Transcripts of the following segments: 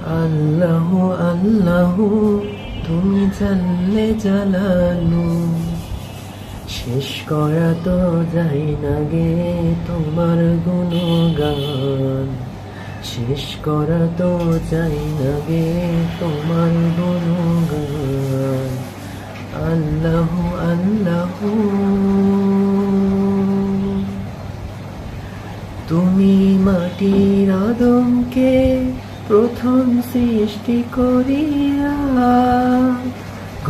আল্লাহ আল্লাহ তুমি জানলে জালালু, শেষ করা তো যায় না গে তোমার গুণগান, শেষ করা তো যায় না গে তোমার গুণগান। আল্লাহ আল্লাহ তুমি মাটির আদমকে প্রথম সৃষ্টি করিয়া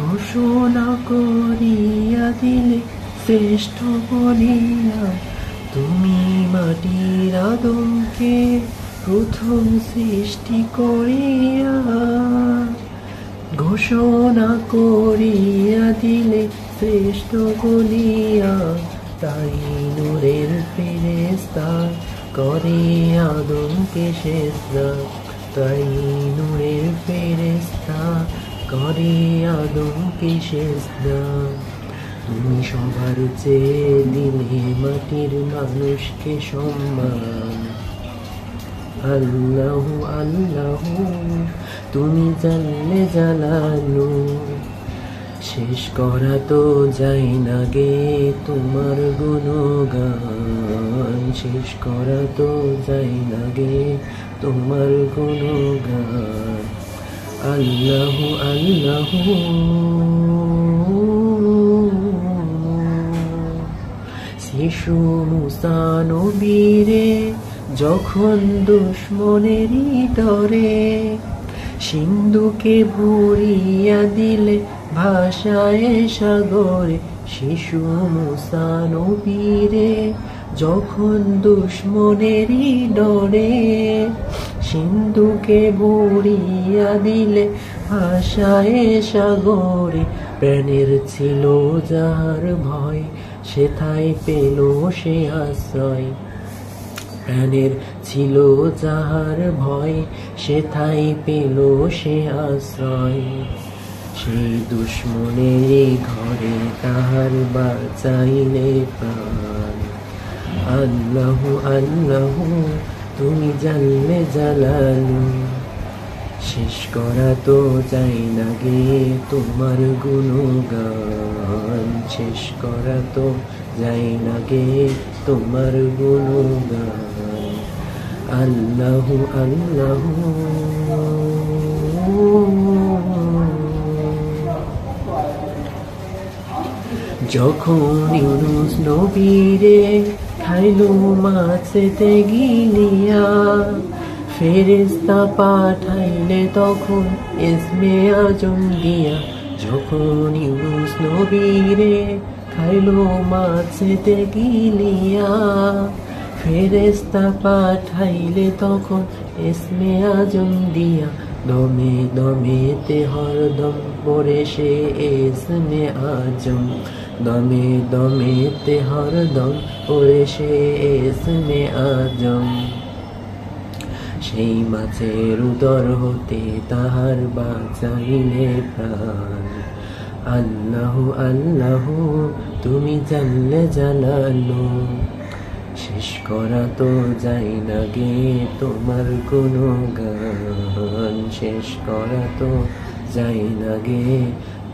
ঘোষণা করিয়া দিলে শ্রেষ্ঠ বলিয়া। তুমি মাটির আদমকে প্রথম সৃষ্টি করিয়া ঘোষণা করিয়া দিলে শ্রেষ্ঠ বলিয়া। তাই নূরের ফেরেশতা করে আদমকে সেজদা, তাই নূরের ফেরেশতা করে আদমকে সেজদা। তুমি সবার চেয়ে দিলে মাটির মানুষকে সম্মান। আল্লাহ আল্লাহ তুমি জানলে জালালু, শেষ করা তো যায় না গে তোমার গুণগান, শেষ করা তো যায় না গে তোমার গুণগান। আল্লাহ আল্লাহ শিশু মুসা নবীরে যখন দুশ্মনেরই ডরে সিন্ধুকে ভরিয়া দিলে ভাষায় সাগরে। শিশু মুসা নবীরে যখন দুশ্মনেরই ডরে সিন্ধুকে ভরিয়া দিলে ভাষায় সাগরে। প্রাণের ছিল যার ভয় সেথায় পেল সে আশ্রয়, প্রাণের ছিল যাহার ভয় সেথায় পেল সে আশ্রয়। সেই দুশ্মনের ঘরে তাহার বাঁচাইলে প্রাণ। আল্লাহ আল্লাহ তুমি জানলে জালালু, শেষ করা তো যায় না গে তোমার গুণগান, শেষ করা তো যায় না গে তোমার গুণগান। আল্লাহ আল্লাহ যখন ইউনুস নবীরে খাইলো মাছেতে গিলিয়া ফেরেশতা পাঠাইলে তখন ইসমে আজম দিয়া। যখন ইউনুস নবীরে খাইলো মাছেতে গিলিয়া ফেরেশতা পাঠাইলে তখন ইসমে আজম দিয়া। দমে দমেতে হরদম পড়ে সে ইসমে আজম, দমে দমেতে হরদম পড়ে সে ইসমে আজম। সেই মাছের উদর হতে তাহার বাঁচাইলে প্রাণ। আল্লাহ আল্লাহ তুমি জানলে জালালু, শেষ করা তো যায় না গে তোমার গুণগান, শেষ করা তো যায় না গে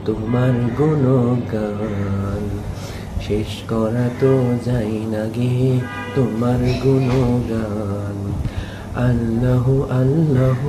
তোমার গুণগান, শেষ করা তো যায় না গে তোমার গুণগান। আল্লাহ আল্লাহ